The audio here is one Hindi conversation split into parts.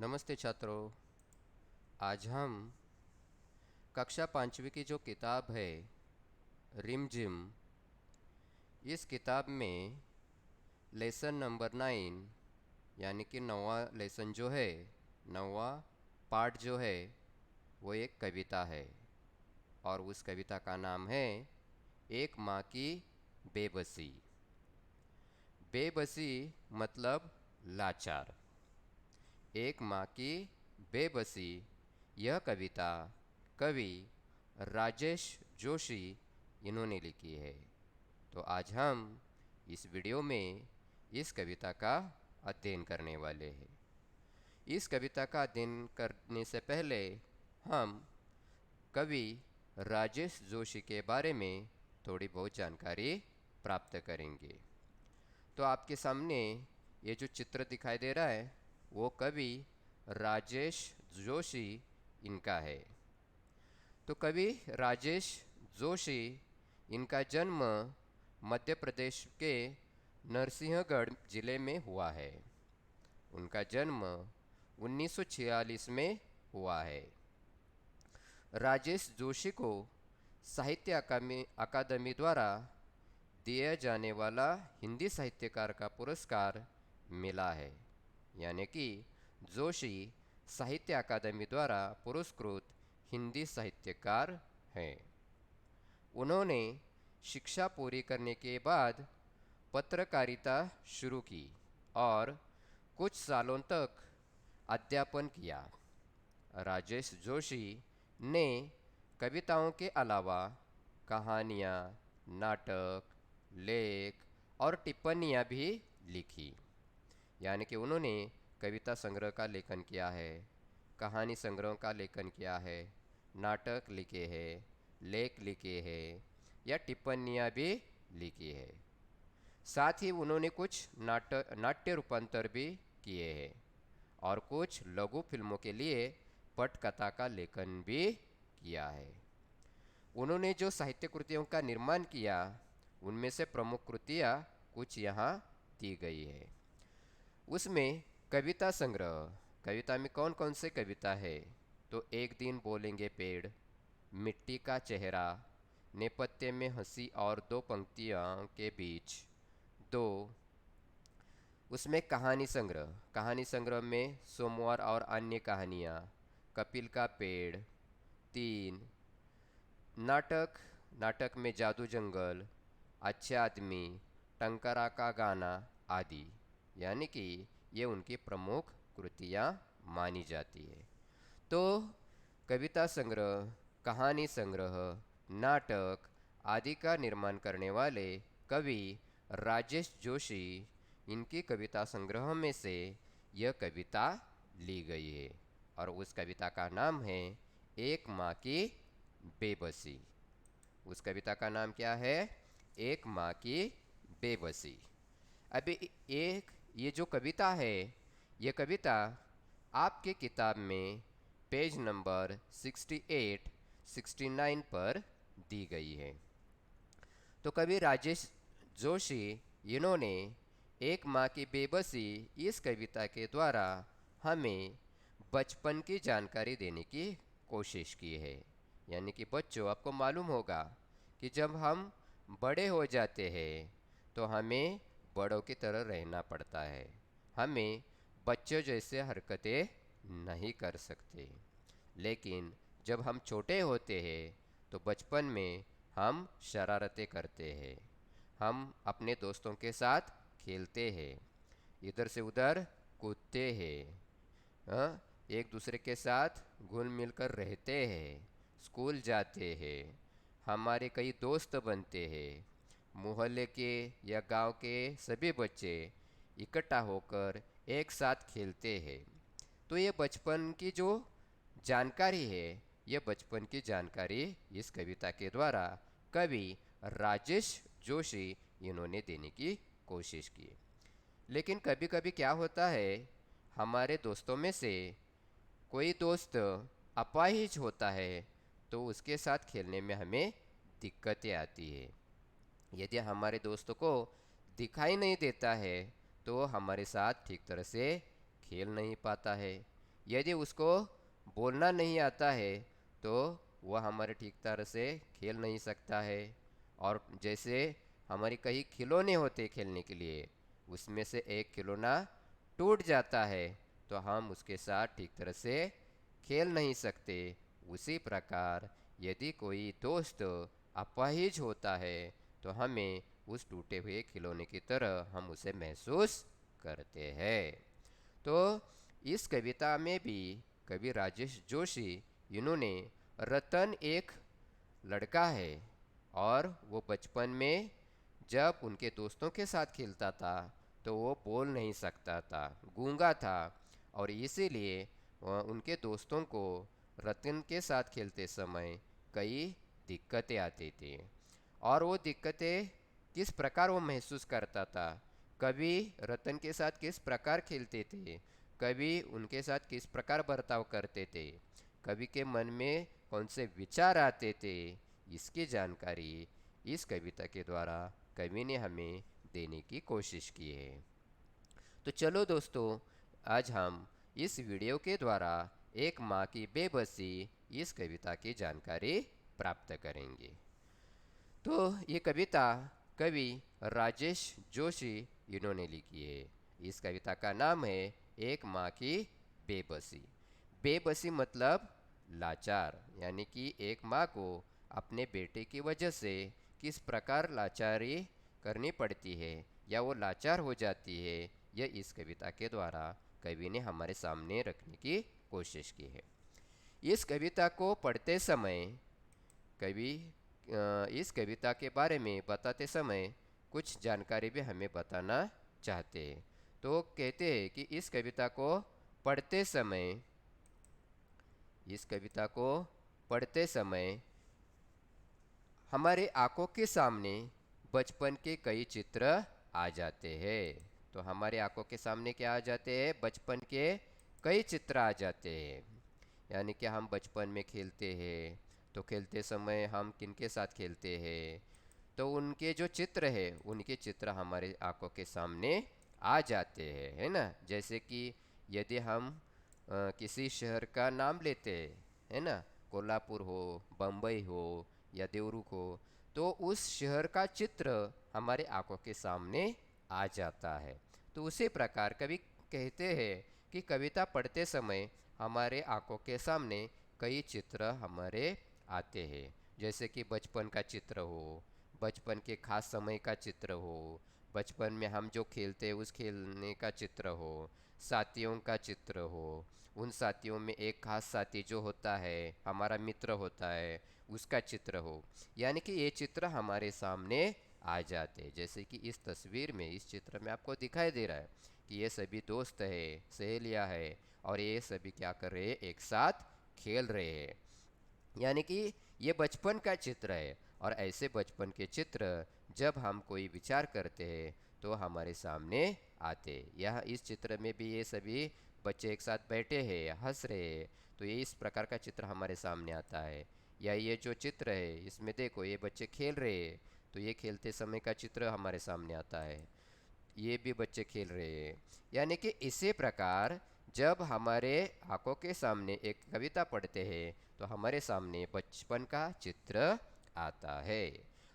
नमस्ते छात्रों। आज हम कक्षा पाँचवीं की जो किताब है रिमझिम, इस किताब में लेसन नंबर 9 यानी कि नौवां लेसन जो है, नौवां पार्ट जो है वो एक कविता है। और उस कविता का नाम है एक माँ की बेबसी। बेबसी मतलब लाचार। एक माँ की बेबसी, यह कविता कवि राजेश जोशी इन्होंने लिखी है। तो आज हम इस वीडियो में इस कविता का अध्ययन करने वाले हैं। इस कविता का अध्ययन करने से पहले हम कवि राजेश जोशी के बारे में थोड़ी बहुत जानकारी प्राप्त करेंगे। तो आपके सामने ये जो चित्र दिखाई दे रहा है वो कवि राजेश जोशी इनका है। तो कवि राजेश जोशी, इनका जन्म मध्य प्रदेश के नरसिंहगढ़ जिले में हुआ है। उनका जन्म 1946 में हुआ है। राजेश जोशी को साहित्य अकादमी द्वारा दिया जाने वाला हिंदी साहित्यकार का पुरस्कार मिला है। यानी कि जोशी साहित्य अकादमी द्वारा पुरस्कृत हिंदी साहित्यकार हैं। उन्होंने शिक्षा पूरी करने के बाद पत्रकारिता शुरू की और कुछ सालों तक अध्यापन किया। राजेश जोशी ने कविताओं के अलावा कहानियाँ, नाटक, लेख और टिप्पणियाँ भी लिखी। यानी कि उन्होंने कविता संग्रह का लेखन किया है, कहानी संग्रह का लेखन किया है, नाटक लिखे हैं, लेख लिखे हैं या टिप्पणियाँ भी लिखी है। साथ ही उन्होंने कुछ नाट्य रूपांतर भी किए हैं और कुछ लघु फिल्मों के लिए पटकथा का लेखन भी किया है। उन्होंने जो साहित्य कृतियों का निर्माण किया उनमें से प्रमुख कृतियाँ कुछ यहाँ दी गई है। उसमें कविता संग्रह, कविता में कौन कौन से कविता है तो एक दिन बोलेंगे पेड़, मिट्टी का चेहरा, नेपथ्य में हंसी और दो पंक्तियों के बीच दो। उसमें कहानी संग्रह में सोमवार और अन्य कहानियाँ, कपिल का पेड़, 3 नाटक में जादू जंगल, अच्छे आदमी, टंकरा का गाना आदि। यानी कि ये उनकी प्रमुख कृतियाँ मानी जाती है। तो कविता संग्रह, कहानी संग्रह, नाटक आदि का निर्माण करने वाले कवि राजेश जोशी, इनकी कविता संग्रह में से यह कविता ली गई है और उस कविता का नाम है एक माँ की बेबसी। उस कविता का नाम क्या है? एक माँ की बेबसी। अभी ये जो कविता है, ये कविता आपके किताब में पेज नंबर 68, 69 पर दी गई है। तो कवि राजेश जोशी इन्होंने एक माँ की बेबसी इस कविता के द्वारा हमें बचपन की जानकारी देने की कोशिश की है। यानी कि बच्चों, आपको मालूम होगा कि जब हम बड़े हो जाते हैं तो हमें बड़ों की तरह रहना पड़ता है। हमें बच्चों जैसे हरकतें नहीं कर सकते। लेकिन जब हम छोटे होते हैं तो बचपन में हम शरारतें करते हैं, हम अपने दोस्तों के साथ खेलते हैं, इधर से उधर कूदते हैं, एक दूसरे के साथ घुल मिल कर रहते हैं, स्कूल जाते हैं, हमारे कई दोस्त बनते हैं, मोहल्ले के या गांव के सभी बच्चे इकट्ठा होकर एक साथ खेलते हैं। तो ये बचपन की जो जानकारी है, ये बचपन की जानकारी इस कविता के द्वारा कवि राजेश जोशी इन्होंने देने की कोशिश की। लेकिन कभी कभी क्या होता है, हमारे दोस्तों में से कोई दोस्त अपाहिज होता है तो उसके साथ खेलने में हमें दिक्कतें आती है। यदि हमारे दोस्तों को दिखाई नहीं देता है तो हमारे साथ ठीक तरह से खेल नहीं पाता है। यदि उसको बोलना नहीं आता है तो वह हमारे ठीक तरह से खेल नहीं सकता है। और जैसे हमारी कई खिलौने होते खेलने के लिए, उसमें से एक खिलौना टूट जाता है तो हम उसके साथ ठीक तरह से खेल नहीं सकते। उसी प्रकार यदि कोई दोस्त अपाहिज होता है तो हमें उस टूटे हुए खिलौने की तरह हम उसे महसूस करते हैं। तो इस कविता में भी कवि राजेश जोशी, इन्होंने रतन एक लड़का है और वो बचपन में जब उनके दोस्तों के साथ खेलता था तो वो बोल नहीं सकता था, गूंगा था। और इसीलिए उनके दोस्तों को रतन के साथ खेलते समय कई दिक्कतें आती थी। और वो दिक्कतें किस प्रकार वो महसूस करता था, कभी रतन के साथ किस प्रकार खेलते थे, कभी उनके साथ किस प्रकार बर्ताव करते थे, कवि के मन में कौन से विचार आते थे, इसकी जानकारी इस कविता के द्वारा कवि ने हमें देने की कोशिश की है। तो चलो दोस्तों, आज हम इस वीडियो के द्वारा एक माँ की बेबसी इस कविता की जानकारी प्राप्त करेंगे। तो ये कविता कवि राजेश जोशी इन्होंने लिखी है। इस कविता का नाम है एक माँ की बेबसी। बेबसी मतलब लाचार, यानी कि एक माँ को अपने बेटे की वजह से किस प्रकार लाचारी करनी पड़ती है या वो लाचार हो जाती है, यह इस कविता के द्वारा कवि ने हमारे सामने रखने की कोशिश की है। इस कविता को पढ़ते समय कवि इस कविता के बारे में बताते समय कुछ जानकारी भी हमें बताना चाहते हैं। तो कहते हैं कि इस कविता को पढ़ते समय हमारे आंखों के सामने बचपन के कई चित्र आ जाते हैं। तो हमारे आंखों के सामने क्या आ जाते हैं, बचपन के कई चित्र आ जाते हैं। यानी कि हम बचपन में खेलते हैं तो खेलते समय हम किनके साथ खेलते हैं, तो उनके जो चित्र है उनके चित्र हमारे आंखों के सामने आ जाते हैं, है ना। जैसे कि यदि हम किसी शहर का नाम लेते हैं, है ना, कोल्हापुर हो, बम्बई हो या देवरुख हो, तो उस शहर का चित्र हमारे आंखों के सामने आ जाता है। तो उसी प्रकार कवि कहते हैं कि कविता पढ़ते समय हमारे आंखों के सामने कई चित्र हमारे आते हैं। जैसे कि बचपन का चित्र हो, बचपन के खास समय का चित्र हो, बचपन में हम जो खेलते हैं उस खेलने का चित्र हो, साथियों का चित्र हो, उन साथियों में एक खास साथी जो होता है हमारा मित्र होता है उसका चित्र हो। यानी कि ये चित्र हमारे सामने आ जाते हैं। जैसे कि इस तस्वीर में, इस चित्र में आपको दिखाई दे रहा है कि ये सभी दोस्त है, सहेलियां है और ये सभी क्या कर रहे हैं, एक साथ खेल रहे हैं। यानी कि ये बचपन का चित्र है। और ऐसे बचपन के चित्र जब हम कोई विचार करते हैं तो हमारे सामने आते हैं। यह इस चित्र में भी ये सभी बच्चे एक साथ बैठे हैं, हंस रहे हैं, तो ये इस प्रकार का चित्र हमारे सामने आता है। या ये जो चित्र है इसमें देखो ये बच्चे खेल रहे हैं, तो ये खेलते समय का चित्र हमारे सामने आता है, ये भी बच्चे खेल रहे हैं। यानी कि इसी प्रकार जब हमारे आंखों के सामने एक कविता पढ़ते हैं तो हमारे सामने बचपन का चित्र आता है।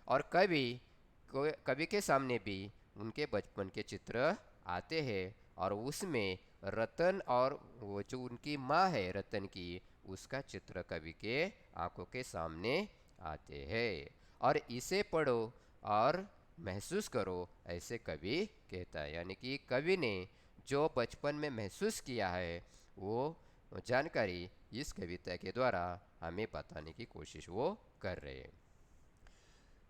और कवि के सामने भी उनके बचपन के चित्र आते हैं और उसमें रतन और वो जो उनकी माँ है रतन की, उसका चित्र कवि के आंखों के सामने आते हैं। और इसे पढ़ो और महसूस करो, ऐसे कवि कहता है। यानी कि कवि ने जो बचपन में महसूस किया है वो जानकारी इस कविता के द्वारा हमें बताने की कोशिश वो कर रहे हैं।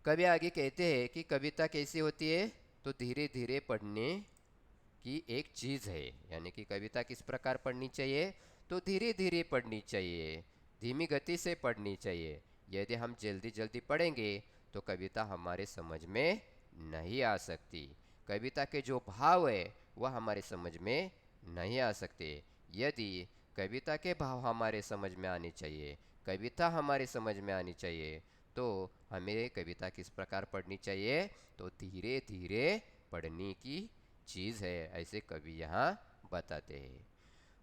कवि आगे कहते हैं कि कविता कैसी होती है, तो धीरे धीरे पढ़ने की एक चीज़ है। यानी कि कविता किस प्रकार पढ़नी चाहिए, तो धीरे धीरे पढ़नी चाहिए, धीमी गति से पढ़नी चाहिए। यदि हम जल्दी जल्दी पढ़ेंगे तो कविता हमारे समझ में नहीं आ सकती। कविता के जो भाव है वह हमारे समझ में नहीं आ सकते। यदि कविता के भाव हमारे समझ में आने चाहिए, कविता हमारे समझ में आनी चाहिए, तो हमें कविता किस प्रकार पढ़नी चाहिए, तो धीरे धीरे पढ़ने की चीज़ है, ऐसे कवि यहाँ बताते हैं।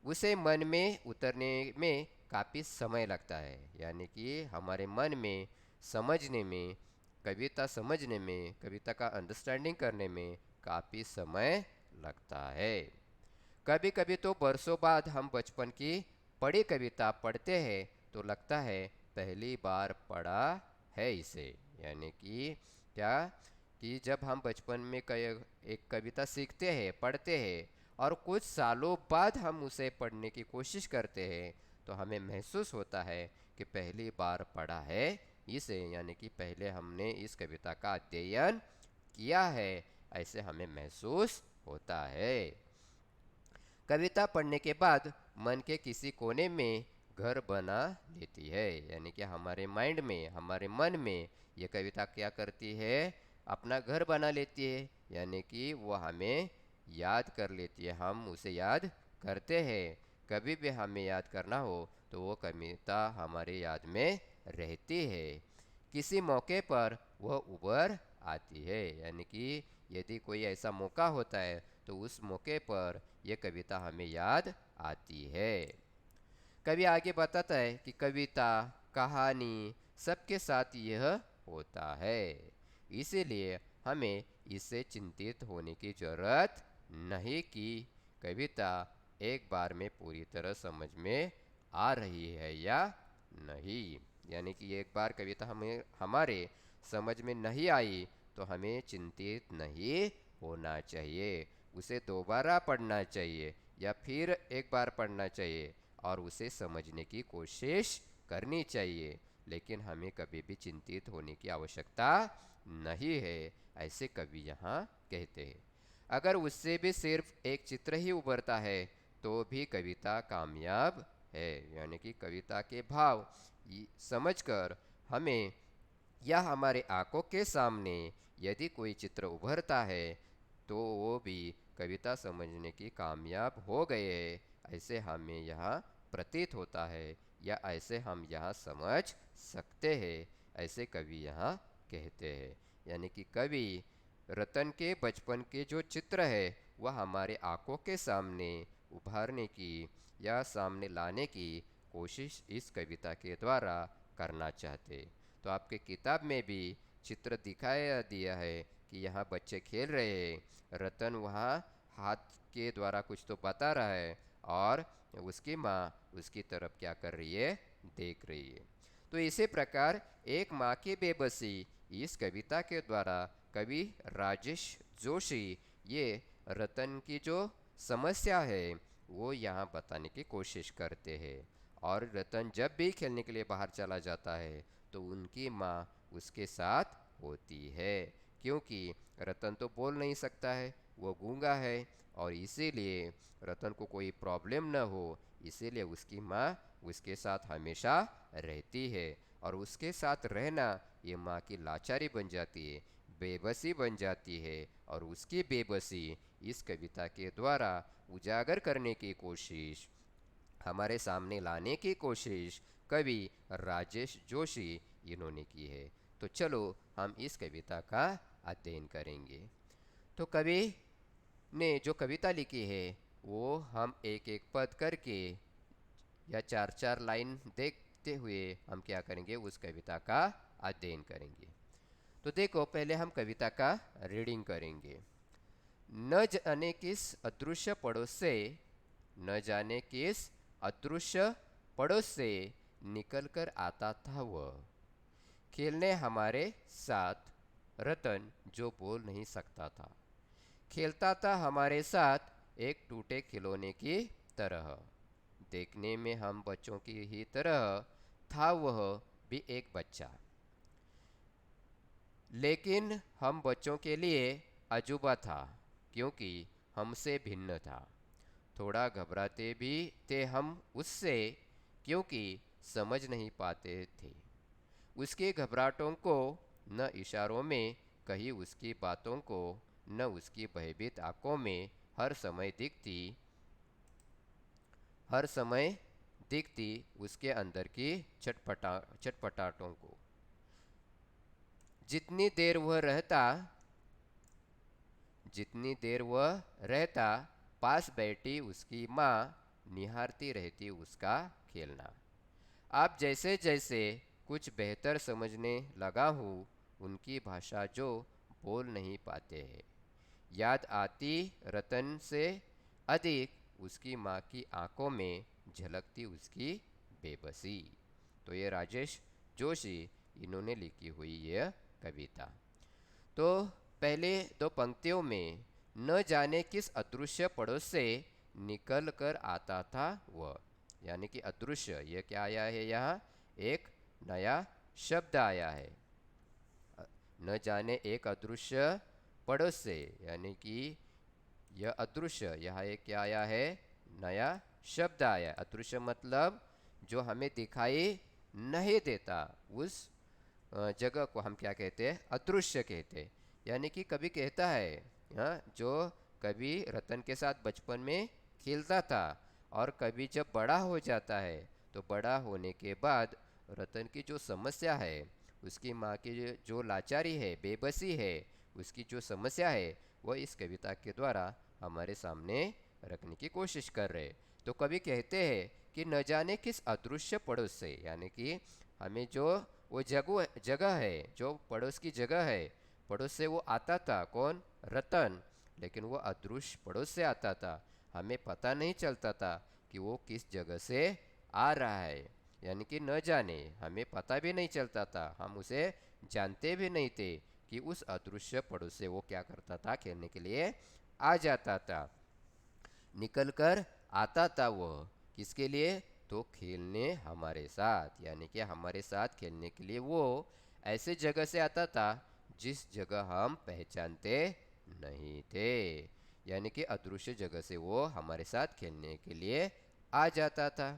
उसे मन में उतरने में काफ़ी समय लगता है। यानी कि हमारे मन में समझने में, कविता समझने में, कविता का अंडरस्टैंडिंग करने में काफ़ी समय लगता है। कभी कभी तो बरसों बाद हम बचपन की पढ़ी कविता पढ़ते हैं तो लगता है पहली बार पढ़ा है इसे। यानी कि क्या, कि जब हम बचपन में एक कविता सीखते हैं, पढ़ते हैं, और कुछ सालों बाद हम उसे पढ़ने की कोशिश करते हैं तो हमें महसूस होता है कि पहली बार पढ़ा है इसे। यानी कि पहले हमने इस कविता का अध्ययन किया है, ऐसे हमें महसूस होता है। कविता पढ़ने के बाद मन के किसी कोने में घर बना लेती है। यानी कि हमारे माइंड में, हमारे मन में ये कविता क्या करती है, अपना घर बना लेती है। यानी कि वो हमें याद कर लेती है, हम उसे याद करते हैं। कभी भी हमें याद करना हो तो वो कविता हमारे याद में रहती है, किसी मौके पर वह उभर आती है। यानी कि यदि कोई ऐसा मौका होता है तो उस मौके पर यह कविता हमें याद आती है। कवि आगे बताता है कि कविता, कहानी सबके साथ यह होता है, इसीलिए हमें इससे चिंतित होने की जरूरत नहीं कि कविता एक बार में पूरी तरह समझ में आ रही है या नहीं। यानी कि एक बार कविता हमें हमारे समझ में नहीं आई तो हमें चिंतित नहीं होना चाहिए। उसे दोबारा पढ़ना चाहिए या फिर एक बार पढ़ना चाहिए और उसे समझने की कोशिश करनी चाहिए। लेकिन हमें कभी भी चिंतित होने की आवश्यकता नहीं है, ऐसे कवि यहाँ कहते हैं। अगर उससे भी सिर्फ एक चित्र ही उभरता है तो भी कविता कामयाब है। यानी कि कविता के भाव समझकर हमें, या हमारे आंखों के सामने यदि कोई चित्र उभरता है तो वो भी कविता समझने की कामयाब हो गए हैं, ऐसे हमें यहाँ प्रतीत होता है या ऐसे हम यहाँ समझ सकते हैं, ऐसे कवि यहाँ कहते हैं। यानी कि कवि रतन के बचपन के जो चित्र है वह हमारे आंखों के सामने उभारने की या सामने लाने की कोशिश इस कविता के द्वारा करना चाहते। तो आपके किताब में भी चित्र दिखाया दिया है कि यहाँ बच्चे खेल रहे हैं, रतन वहाँ हाथ के द्वारा कुछ तो बता रहा है और उसकी माँ उसकी तरफ क्या कर रही है, देख रही है। तो इसी प्रकार एक माँ की बेबसी इस कविता के द्वारा कवि राजेश जोशी ये रतन की जो समस्या है वो यहाँ बताने की कोशिश करते हैं। और रतन जब भी खेलने के लिए बाहर चला जाता है तो उनकी माँ उसके साथ होती है, क्योंकि रतन तो बोल नहीं सकता है, वो गूंगा है, और इसीलिए रतन को कोई प्रॉब्लम न हो इसीलिए उसकी माँ उसके साथ हमेशा रहती है। और उसके साथ रहना ये माँ की लाचारी बन जाती है, बेबसी बन जाती है, और उसकी बेबसी इस कविता के द्वारा उजागर करने की कोशिश, हमारे सामने लाने की कोशिश कवि राजेश जोशी इन्होंने की है। तो चलो हम इस कविता का अध्ययन करेंगे। तो कवि ने जो कविता लिखी है वो हम एक एक पद करके या चार चार लाइन देखते हुए हम क्या करेंगे, उस कविता का अध्ययन करेंगे। तो देखो, पहले हम कविता का रीडिंग करेंगे। न जाने किस अदृश्य पड़ोस से, न जाने किस अदृश्य पड़ोस से निकल कर आता था वह, खेलने हमारे साथ, रतन जो बोल नहीं सकता था, खेलता था हमारे साथ एक टूटे खिलौने की तरह। देखने में हम बच्चों की ही तरह था वह भी एक बच्चा, लेकिन हम बच्चों के लिए अजूबा था क्योंकि हमसे भिन्न था। थोड़ा घबराते भी थे हम उससे क्योंकि समझ नहीं पाते थे उसकी घबराहटों को, न इशारों में कही उसकी बातों को, न उसकी भयभीत आंखों में हर समय दिखती उसके अंदर की चटपटाटों को। जितनी देर वह रहता जितनी देर वह रहता पास बैठी उसकी माँ निहारती रहती उसका खेलना। आप जैसे जैसे कुछ बेहतर समझने लगा हूँ, उनकी भाषा जो बोल नहीं पाते हैं, याद आती रतन से अधिक उसकी माँ की आंखों में झलकती उसकी बेबसी। तो ये राजेश जोशी इन्होंने लिखी हुई यह कविता। तो पहले दो पंक्तियों में न जाने किस अदृश्य पड़ोस से निकल कर आता था वह, यानी कि अदृश्य, यह क्या आया है यहाँ, एक नया शब्द आया है। न जाने एक अदृश्य पड़ोस से, यानी कि यह अदृश्य, यहाँ एक क्या आया है, नया शब्द आया है। अदृश्य मतलब जो हमें दिखाई नहीं देता, उस जगह को हम क्या कहते हैं, अदृश्य कहते हैं। यानी कि कभी कहता है, हाँ, जो कभी रतन के साथ बचपन में खेलता था और कभी जब बड़ा हो जाता है, तो बड़ा होने के बाद रतन की जो समस्या है, उसकी माँ की जो लाचारी है, बेबसी है, उसकी जो समस्या है, वह इस कविता के द्वारा हमारे सामने रखने की कोशिश कर रहे। तो कभी कहते हैं कि न जाने किस अदृश्य पड़ोस से, यानी कि हमें जो वो जगह जगह है, जो पड़ोस की जगह है, पड़ोस से वो आता था कौन, रतन, लेकिन वो अदृश्य पड़ोस से आता था। हमें पता नहीं चलता था कि वो किस जगह से आ रहा है, यानी कि न जाने, हमें पता भी नहीं चलता था, हम उसे जानते भी नहीं थे कि उस अदृश्य पड़ोस से वो क्या करता था, खेलने के लिए आ जाता था, निकल कर आता था वो किसके लिए, तो खेलने हमारे साथ, यानी कि हमारे साथ खेलने के लिए वो ऐसे जगह से आता था जिस जगह हम पहचानते नहीं थे, यानी कि अदृश्य जगह से वो हमारे साथ खेलने के लिए आ जाता था।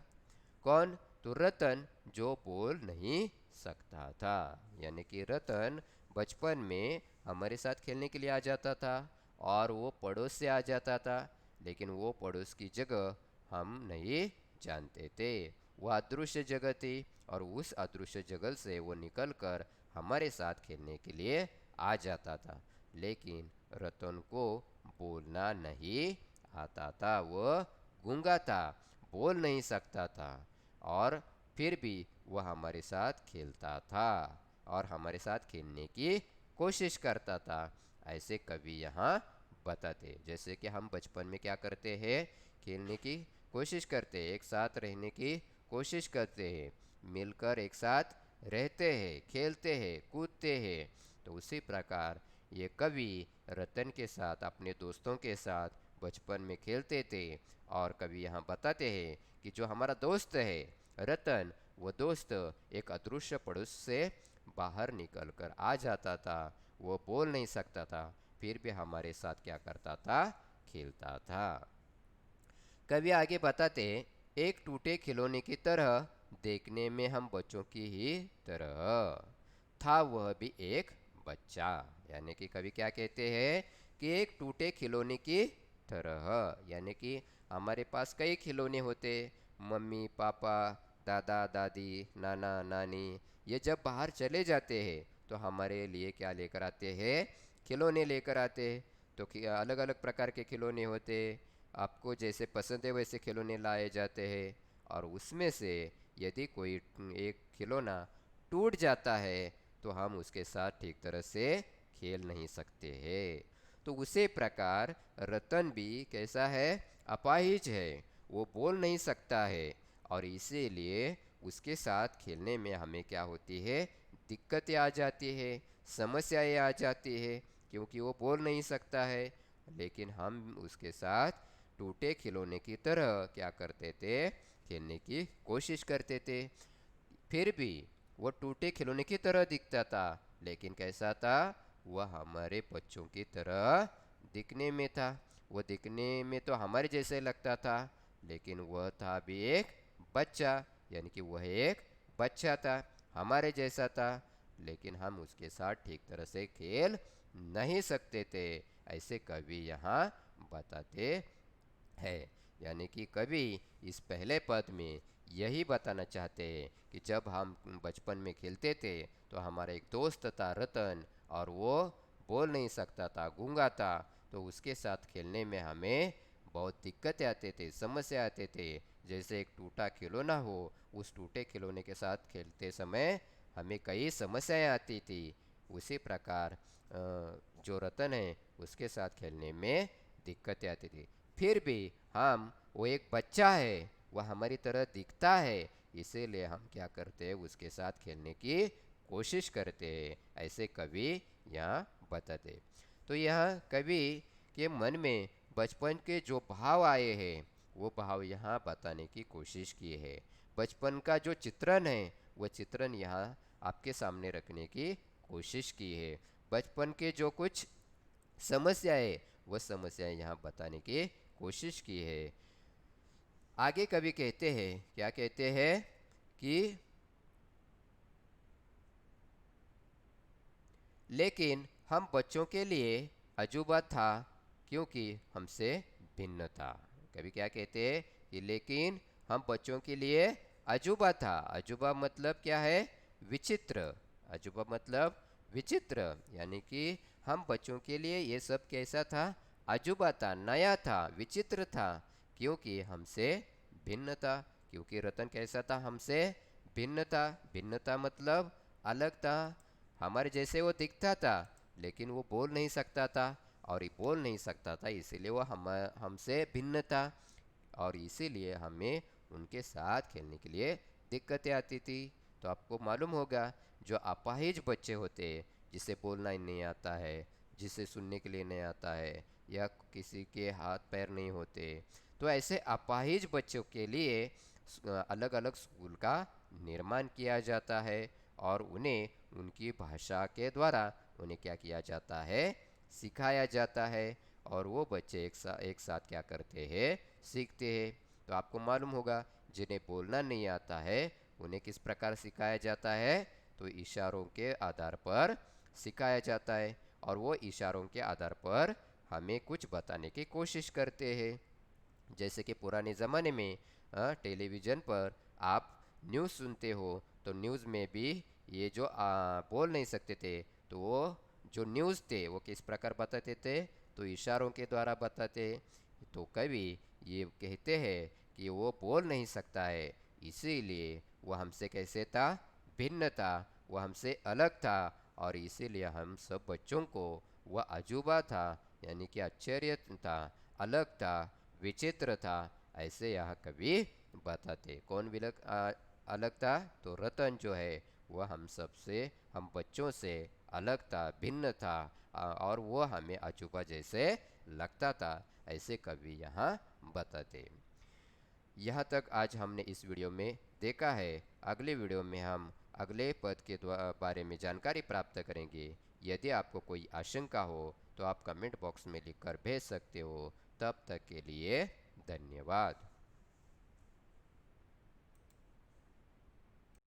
कौन, तो रतन, जो बोल नहीं सकता था, यानी कि रतन बचपन में हमारे साथ खेलने के लिए आ जाता था और वो पड़ोस से आ जाता था, लेकिन वो पड़ोस की जगह हम नहीं जानते थे, वो अदृश्य जगह थी, और उस अदृश्य जगह से वो निकल कर हमारे साथ खेलने के लिए आ जाता था। लेकिन रतन को बोलना नहीं आता था, वह गूंगा था, बोल नहीं सकता था, और फिर भी वह हमारे साथ खेलता था और हमारे साथ खेलने की कोशिश करता था। ऐसे कवि यहाँ बताते, जैसे कि हम बचपन में क्या करते हैं, खेलने की कोशिश करते हैं, एक साथ रहने की कोशिश करते हैं, मिलकर एक साथ रहते हैं, खेलते हैं, कूदते हैं। तो उसी प्रकार ये कवि रतन के साथ, अपने दोस्तों के साथ बचपन में खेलते थे, और कवि यहाँ बताते हैं कि जो हमारा दोस्त है रतन, वो दोस्त एक अदृश्य पड़ोस से बाहर निकल कर आ जाता था, वो बोल नहीं सकता था, फिर भी हमारे साथ क्या करता था, खेलता था। कवि आगे बताते, एक टूटे खिलौने की तरह देखने में हम बच्चों की ही तरह था वह भी एक बच्चा, यानी कि कवि क्या कहते हैं कि एक टूटे खिलौने की तरह, यानी कि हमारे पास कई खिलौने होते, मम्मी पापा, दादा दादी, नाना नानी, ये जब बाहर चले जाते हैं तो हमारे लिए क्या लेकर आते हैं, खिलौने लेकर आते हैं। तो अलग अलग प्रकार के खिलौने होते, आपको जैसे पसंद है वैसे खिलौने लाए जाते हैं, और उसमें से यदि कोई एक खिलौना टूट जाता है तो हम उसके साथ ठीक तरह से खेल नहीं सकते हैं। तो उसी प्रकार रतन भी कैसा है, अपाहिज है, वो बोल नहीं सकता है, और इसीलिए उसके साथ खेलने में हमें क्या होती है, दिक्कतें आ जाती है, समस्याएं आ जाती है, क्योंकि वो बोल नहीं सकता है। लेकिन हम उसके साथ टूटे खिलौने की तरह क्या करते थे, खेलने की कोशिश करते थे। फिर भी वो टूटे खिलौने की तरह दिखता था, लेकिन कैसा था, वह हमारे बच्चों की तरह दिखने में था। वो दिखने में तो हमारे जैसे लगता था, लेकिन वह था भी एक बच्चा, यानी कि वह एक बच्चा था, हमारे जैसा था, लेकिन हम उसके साथ ठीक तरह से खेल नहीं सकते थे। ऐसे कवि यहाँ बताते है, यानी कि कवि इस पहले पद में यही बताना चाहते हैं कि जब हम बचपन में खेलते थे तो हमारा एक दोस्त था रतन, और वो बोल नहीं सकता था, गूंगा था, तो उसके साथ खेलने में हमें बहुत दिक्कतें आते थे, समस्या आते थे। जैसे एक टूटा खिलौना हो, उस टूटे खिलौने के साथ खेलते समय हमें कई समस्याएं आती थी। उसी प्रकार जो रतन है उसके साथ खेलने में दिक्कतें आती थी। फिर भी हम, वो एक बच्चा है, वह हमारी तरह दिखता है, इसीलिए हम क्या करते हैं, उसके साथ खेलने की कोशिश करते हैं, ऐसे कवि यहाँ बताते। तो यह कवि के मन में बचपन के जो भाव आए हैं वो भाव यहाँ बताने की कोशिश की है। बचपन का जो चित्रण है वह चित्रण यहाँ आपके सामने रखने की कोशिश की है। बचपन के जो कुछ समस्याएं, वह समस्याएं यहाँ बताने की कोशिश की है। आगे कवि कहते हैं, क्या कहते हैं कि लेकिन हम बच्चों के लिए अजूबा था, क्योंकि हमसे भिन्न था। कभी क्या कहते हैं कि लेकिन हम बच्चों के लिए अजूबा था। अजूबा मतलब क्या है, विचित्र। अजूबा मतलब विचित्र, यानी कि हम बच्चों के लिए ये सब कैसा था, अजूबा था, नया था, विचित्र था, क्योंकि हमसे भिन्न था। क्योंकि रतन कैसा था, हमसे भिन्न था। भिन्नता मतलब अलग था। हमारे जैसे वो दिखता था, लेकिन वो बोल नहीं सकता था, और ये बोल नहीं सकता था इसीलिए वो हमसे भिन्न था, और इसीलिए हमें उनके साथ खेलने के लिए दिक्कतें आती थी। तो आपको मालूम होगा, जो अपाहिज बच्चे होते हैं, जिसे बोलना ही नहीं आता है, जिसे सुनने के लिए नहीं आता है, या किसी के हाथ पैर नहीं होते, तो ऐसे अपाहिज बच्चों के लिए अलग अलग स्कूल का निर्माण किया जाता है, और उन्हें उनकी भाषा के द्वारा उन्हें क्या किया जाता है, सिखाया जाता है, और वो बच्चे एक साथ क्या करते हैं, सीखते हैं। तो आपको मालूम होगा, जिन्हें बोलना नहीं आता है उन्हें किस प्रकार सिखाया जाता है, तो इशारों के आधार पर सिखाया जाता है, और वो इशारों के आधार पर हमें कुछ बताने की कोशिश करते हैं। जैसे कि पुराने ज़माने में टेलीविज़न पर आप न्यूज़ सुनते हो, तो न्यूज़ में भी ये जो बोल नहीं सकते थे, तो वो जो न्यूज़ थे वो किस प्रकार बताते थे, तो इशारों के द्वारा बताते। तो कवि ये कहते हैं कि वो बोल नहीं सकता है, इसीलिए वो हमसे कैसे था, भिन्न था, वो हमसे अलग था, और इसीलिए हम सब बच्चों को वह अजूबा था, यानी कि आश्चर्य था, अलग था, विचित्र था, ऐसे यह कवि बताते। कौन अलग था, तो रतन जो है वह हम सब से, हम बच्चों से अलग था, भिन्न था, और वो हमें अजूबा जैसे लगता था, ऐसे कवि यहाँ बताते। यहाँ तक आज हमने इस वीडियो में देखा है। अगले वीडियो में हम अगले पद के बारे में जानकारी प्राप्त करेंगे। यदि आपको कोई आशंका हो तो आप कमेंट बॉक्स में लिखकर भेज सकते हो। तब तक के लिए धन्यवाद।